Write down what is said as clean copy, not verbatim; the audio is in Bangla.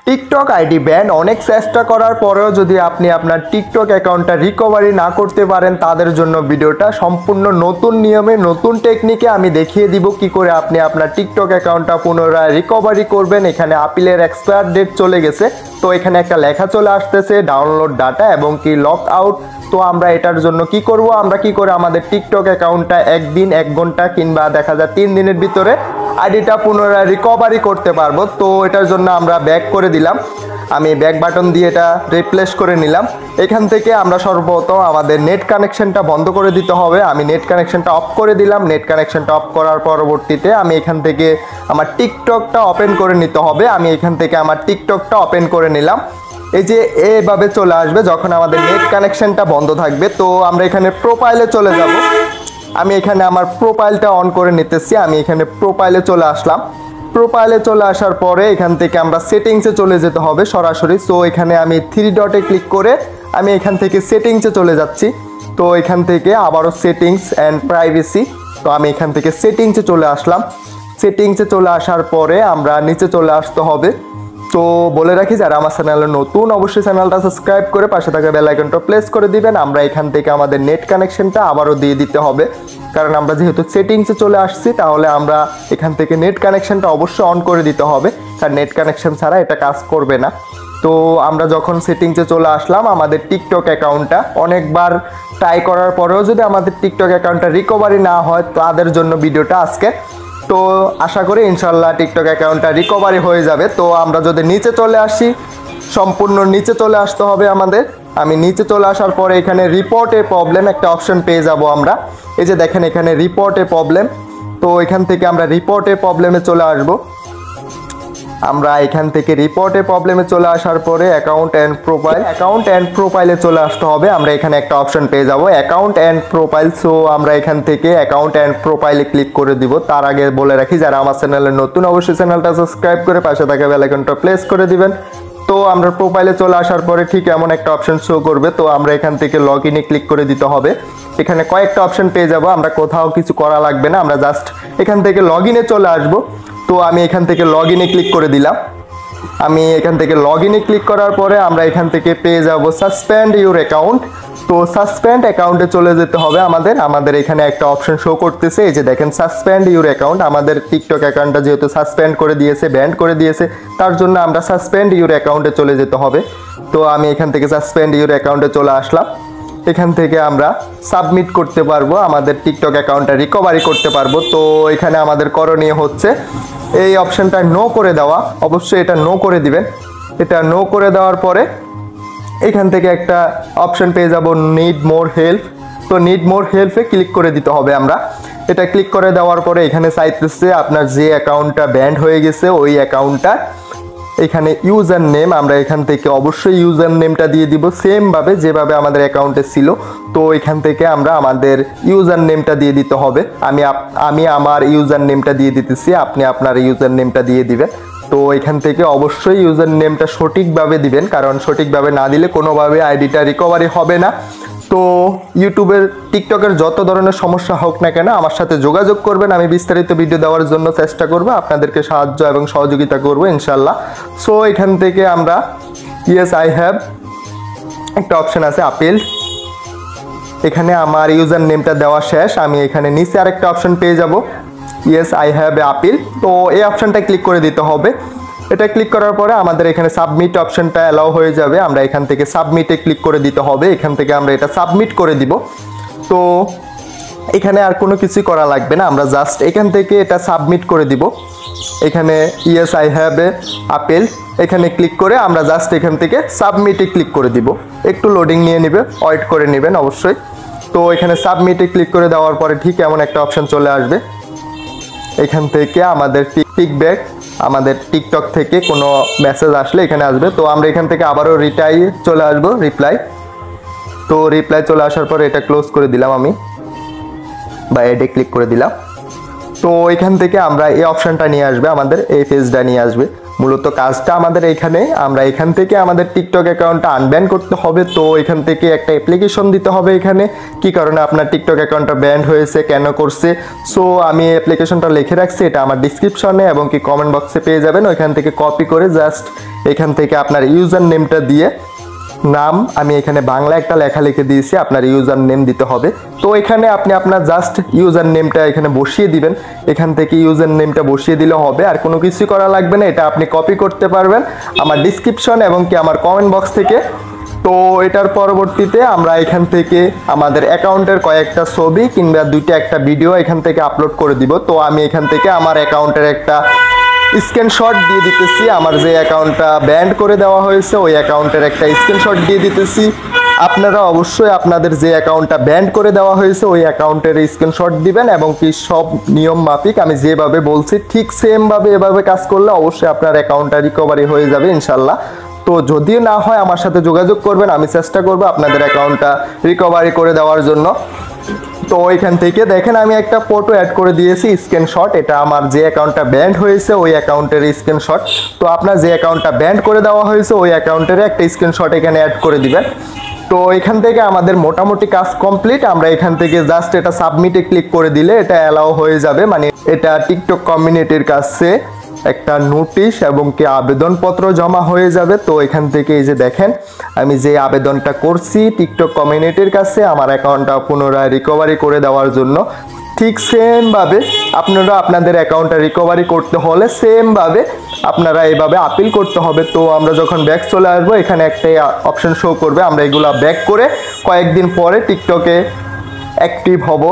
টিকটক আইডি ব্যান অনেক চেষ্টা করার পরেও যদি আপনি আপনার টিকটক অ্যাকাউন্টটা রিকভারি না করতে পারেন, তাদের জন্য ভিডিওটা সম্পূর্ণ নতুন নিয়মে নতুন টেকনিকে আমি দেখিয়ে দিব কি করে আপনি আপনার টিকটক অ্যাকাউন্টটা পুনরায় রিকভারি করবেন। এখানে আপিলের এক্সপায়ার ডেট চলে গেছে, তো এখানে একটা লেখা চলে আসতেছে ডাউনলোড ডাটা এবং কি লক আউট। তো আমরা এটার জন্য কি করব, আমরা কি করে আমাদের টিকটক অ্যাকাউন্টটা একদিন 1 ঘন্টা কিংবা দেখা যায় 3 দিনের ভিতরে আইডিটা পুনরায় রিকভারি করতে পারবো। তো এটার জন্য আমরা ব্যাক করে দিলাম, আমি ব্যাক বাটন দিয়ে এটা রিপ্লেস করে নিলাম। এখান থেকে আমরা সর্বপ্রথম আমাদের নেট কানেকশনটা বন্ধ করে দিতে হবে। আমি নেট কানেকশনটা অফ করে দিলাম। নেট কানেকশনটা অফ করার পরবর্তীতে আমি এখান থেকে আমার টিকটকটা ওপেন করে নিতে হবে। আমি এখান থেকে আমার টিকটকটা ওপেন করে নিলাম। এই যে এভাবে চলে আসবে যখন আমাদের নেট কানেকশনটা বন্ধ থাকবে। তো আমরা এখানে প্রোফাইলে চলে যাব। আমি এখানে আমার প্রোফাইলটা অন করে নিতেছি। আমি এখানে প্রোফাইলে চলে আসলাম। প্রোফাইলে চলে আসার পরে এখান থেকে আমরা সেটিংসে চলে যেতে হবে সরাসরি। সো এখানে আমি 3 ডটে ক্লিক করে আমি এখান থেকে সেটিংসে চলে যাচ্ছি। তো এখান থেকে আবারও সেটিংস অ্যান্ড প্রাইভেসি, তো আমি এখান থেকে সেটিংসে চলে আসলাম। সেটিংসে চলে আসার পরে আমরা নিচে চলে আসতে হবে। তো বলে রাখি, যারা আমার চ্যানেলে নতুন অবশ্যই চ্যানেলটা সাবস্ক্রাইব করে পাশে থাকা বেল আইকনটা প্রেস করে দিবেন। আমরা এখান থেকে আমাদের নেট কানেকশনটা আবারও দিয়ে দিতে হবে, কারণ আমরা যেহেতু সেটিংসে চলে আসছি তাহলে আমরা এখান থেকে নেট কানেকশনটা অবশ্যই অন করে দিতে হবে, কারণ নেট কানেকশন ছাড়া এটা কাজ করবে না। তো আমরা যখন সেটিংসে চলে আসলাম, আমাদের টিকটক অ্যাকাউন্টটা অনেকবার ট্রাই করার পরেও যদি আমাদের টিকটক অ্যাকাউন্টটা রিকভারি না হয়, তাদের জন্য ভিডিওটা আজকে। তো আশা করি ইনশাল্লাহ টিকটক অ্যাকাউন্টটা রিকভারি হয়ে যাবে। তো আমরা যদি নিচে চলে আসি, সম্পূর্ণ নিচে চলে আসতে হবে আমাদের। আমি নিচে চলে আসার পরে এখানে রিপোর্টে প্রবলেম একটা অপশন পেয়ে যাব আমরা। এই যে দেখেন এখানে রিপোর্টে প্রবলেম, তো এখান থেকে আমরা রিপোর্টে প্রবলেমে চলে আসব। আমরা এখান থেকে রিপোর্টে প্রবলেমে চলে আসার পরে অ্যাকাউন্ট অ্যান্ড প্রোফাইলে চলে আসতে হবে। আমরা এখানে একটা অপশন পেয়ে যাব অ্যাকাউন্ট অ্যান্ড প্রোফাইল। সো আমরা এখান থেকে অ্যাকাউন্ট অ্যান্ড প্রোফাইলে ক্লিক করে দিব। তার আগে বলে রাখি, যারা আমার চ্যানেলে নতুন অবশ্যই চ্যানেলটা সাবস্ক্রাইব করে পাশে থাকা বেল আইকনটা প্রেস করে দিবেন। তো আমরা প্রোফাইলে চলে আসার পরে ঠিক এমন একটা অপশন শো করবে। তো আমরা এখান থেকে লগ ইনে ক্লিক করে দিতে হবে। এখানে কয়েকটা অপশন পেয়ে যাব, আমরা কোথাও কিছু করা লাগবে না, আমরা জাস্ট এখান থেকে লগ ইনে চলে আসবো। তো আমি এখান থেকে লগ ইনে ক্লিক করে দিলাম। আমি এখান থেকে লগ ইনে ক্লিক করার পরে আমরা এখান থেকে পেয়ে যাব সাসপেন্ড ইউর অ্যাকাউন্ট। তো সাসপেন্ড অ্যাকাউন্টে চলে যেতে হবে আমাদের এখানে একটা অপশন শো করতেছে, এই যে দেখেন সাসপেন্ড ইউর অ্যাকাউন্ট। আমাদের টিকটক অ্যাকাউন্টটা যেহেতু সাসপেন্ড করে দিয়েছে, ব্যান্ড করে দিয়েছে, তার জন্য আমরা সাসপেন্ড ইউর অ্যাকাউন্টে চলে যেতে হবে। তো আমি এখান থেকে সাসপেন্ড ইউর অ্যাকাউন্টে চলে আসলাম। এখান থেকে আমরা সাবমিট করতে পারবো, আমাদের টিকটক অ্যাকাউন্টটা রিকভারি করতে পারবো। তো এখানে আমাদের করণীয় হচ্ছে এই অপশনটা নো করে দেওয়া। অবশ্যই এটা নো করে দিবেন। এটা নো করে দেওয়ার পরে এখান থেকে একটা অপশন পেয়ে যাব নিড মোর হেল্প। তো নিড মোর হেল্পে ক্লিক করে দিতে হবে আমরা। এটা ক্লিক করে দেওয়ার পরে এখানে চাইতেছে আপনার যে অ্যাকাউন্টটা ব্যান্ড হয়ে গেছে ওই অ্যাকাউন্টটা, এখানে ইউজার নেম, আমরা এখান থেকে অবশ্যই ইউজার নেমটা দিয়ে দিব সেমভাবে যেভাবে আমাদের অ্যাকাউন্টে ছিল। তো এখান থেকে আমরা আমাদের ইউজার নেমটা দিয়ে দিতে হবে। আমি আমার ইউজার নেমটা দিয়ে দিতেছি, আপনি আপনার ইউজার নেমটা দিয়ে দিবেন। তো এখান থেকে অবশ্যই ইউজার নেমটা সঠিকভাবে দিবেন, কারণ সঠিকভাবে না দিলে কোনোভাবে আইডিটা রিকভারি হবে না। তো ইউটিউবের টিকটকের যত ধরনের সমস্যা হোক না কেন আমার সাথে যোগাযোগ করবেন, আমি বিস্তারিত ভিডিও দেওয়ার জন্য চেষ্টা করব, আপনাদেরকে সাহায্য এবং সহযোগিতা করব ইনশাল্লাহ। সো এখান থেকে আমরা ইয়েস আই হ্যাভ একটা অপশন আছে আপিল, এখানে আমার ইউজার নেমটা দেওয়া শেষ। আমি এখানে নিচে আরেকটা অপশন পেয়ে যাব yes I have a appeal. তো এই অপশনটা ক্লিক করে দিতে হবে। এটা ক্লিক করার পরে আমাদের এখানে সাবমিট অপশনটা অ্যালাউ হয়ে যাবে। আমরা এখান থেকে সাবমিটে ক্লিক করে দিতে হবে। এখান থেকে আমরা এটা সাবমিট করে দিব। তো এখানে আর কোনো কিছুই করা লাগবে না, আমরা জাস্ট এখান থেকে এটা সাবমিট করে দিব। এখানে yes I have a appeal এখানে ক্লিক করে আমরা জাস্ট এখান থেকে সাবমিটে ক্লিক করে দিব। একটু লোডিং নিয়ে নেবে, ওয়েট করে নেবেন অবশ্যই। তো এখানে সাবমিটে ক্লিক করে দেওয়ার পরে ঠিক এমন একটা অপশন চলে আসবে। এখান থেকে আমাদের ফিডব্যাক, আমাদের টিকটক থেকে কোনো মেসেজ আসলে এখানে আসবে। তো আমরা এখান থেকে আবারও রিটাই চলে আসবো, রিপ্লাই। তো রিপ্লাই চলে আসার পরে এটা ক্লোজ করে দিলাম আমি, বা এডে ক্লিক করে দিলাম। তো এখান থেকে আমরা এই অপশনটা নিয়ে আসবে, আমাদের এই পেজটা নিয়ে আসবে। মূলত কাজটা আমাদের এখানে, আমরা এখান থেকে আমাদের টিকটক অ্যাকাউন্টটা আনব্যান করতে হবে। তো এখান থেকে একটা অ্যাপ্লিকেশন দিতে হবে এখানে, কি কারণে আপনার টিকটক অ্যাকাউন্টটা ব্যান্ড হয়েছে, কেন করছে। সো আমি অ্যাপ্লিকেশনটা লিখে রাখছি, এটা আমার ডিসক্রিপশনে এবং কি কমেন্ট বক্সে পেয়ে যাবেন। ওইখান থেকে কপি করে জাস্ট এখান থেকে আপনার ইউজার নেমটা দিয়ে, নাম আমি এখানে বাংলা একটা লেখা লিখে দিয়েছি, আপনার ইউজার নেম দিতে হবে। তো এখানে আপনি আপনার জাস্ট ইউজার নেমটা এখানে বসিয়ে দিবেন, এখান থেকে ইউজার নেমটা বসিয়ে দিলে হবে, আর কোনো কিছু করা লাগবে না। এটা আপনি কপি করতে পারবেন আমার ডিসক্রিপশন এবং কি আমার কমেন্ট বক্স থেকে। তো এটার পরবর্তীতে আমরা এখান থেকে আমাদের অ্যাকাউন্টের কয়েকটা ছবি কিংবা একটা ভিডিও এখান থেকে আপলোড করে দিব। তো আমি এখান থেকে আমার অ্যাকাউন্টের একটা স্ক্রিনশট দিয়ে দিতেছি, আমার যে অ্যাকাউন্টটা ব্যান্ড করে দেওয়া হয়েছে ওই অ্যাকাউন্টের একটা স্ক্রিনশট দিয়ে দিতেছি। আপনারা অবশ্যই আপনাদের যে অ্যাকাউন্টটা ব্যান্ড করে দেওয়া হয়েছে ওই অ্যাকাউন্টের স্ক্রিনশট দিবেন এবং কি সব নিয়ম মাফিক আমি যেভাবে বলছি ঠিক সেমভাবে এভাবে কাজ করলে অবশ্যই আপনার অ্যাকাউন্টটা রিকভারি হয়ে যাবে ইনশাল্লাহ। তো যদিও না হয় আমার সাথে যোগাযোগ করবেন, আমি চেষ্টা করব আপনাদের অ্যাকাউন্টটা রিকভারি করে দেওয়ার জন্য। তো এখান থেকে দেখেন আমি একটা ফটো অ্যাড করে দিয়েছি স্ক্রিনশট, এটা আমার যে অ্যাকাউন্টটা ব্যান্ড হয়েছে ওই অ্যাকাউন্টের স্ক্রিনশট। তো আপনার যে অ্যাকাউন্টটা ব্যান্ড করে দেওয়া হয়েছে ওই অ্যাকাউন্টের একটা স্ক্রিনশট এখানে অ্যাড করে দিবেন। তো এখান থেকে আমাদের মোটামুটি কাজ কমপ্লিট। আমরা এখান থেকে জাস্ট এটা সাবমিটে ক্লিক করে দিলে এটা অ্যালাউ হয়ে যাবে, মানে এটা টিকটক কমিউনিটির কাছে একটা নোটিশ এবং কি আবেদনপত্র জমা হয়ে যাবে। তো এখান থেকে এই যে দেখেন আমি যে আবেদনটা করছি টিকটক কমিউনিটির কাছে আমার অ্যাকাউন্টটা পুনরায় রিকভারি করে দেওয়ার জন্য, ঠিক সেমভাবে আপনারা আপনাদের অ্যাকাউন্টটা রিকভারি করতে হলে সেমভাবে আপনারা এইভাবে আপিল করতে হবে। তো আমরা যখন ব্যাক চলে আসবো এখানে একটাই অপশন শো করবে, আমরা এগুলা ব্যাক করে কয়েকদিন পরে টিকটকে অ্যাক্টিভ হব।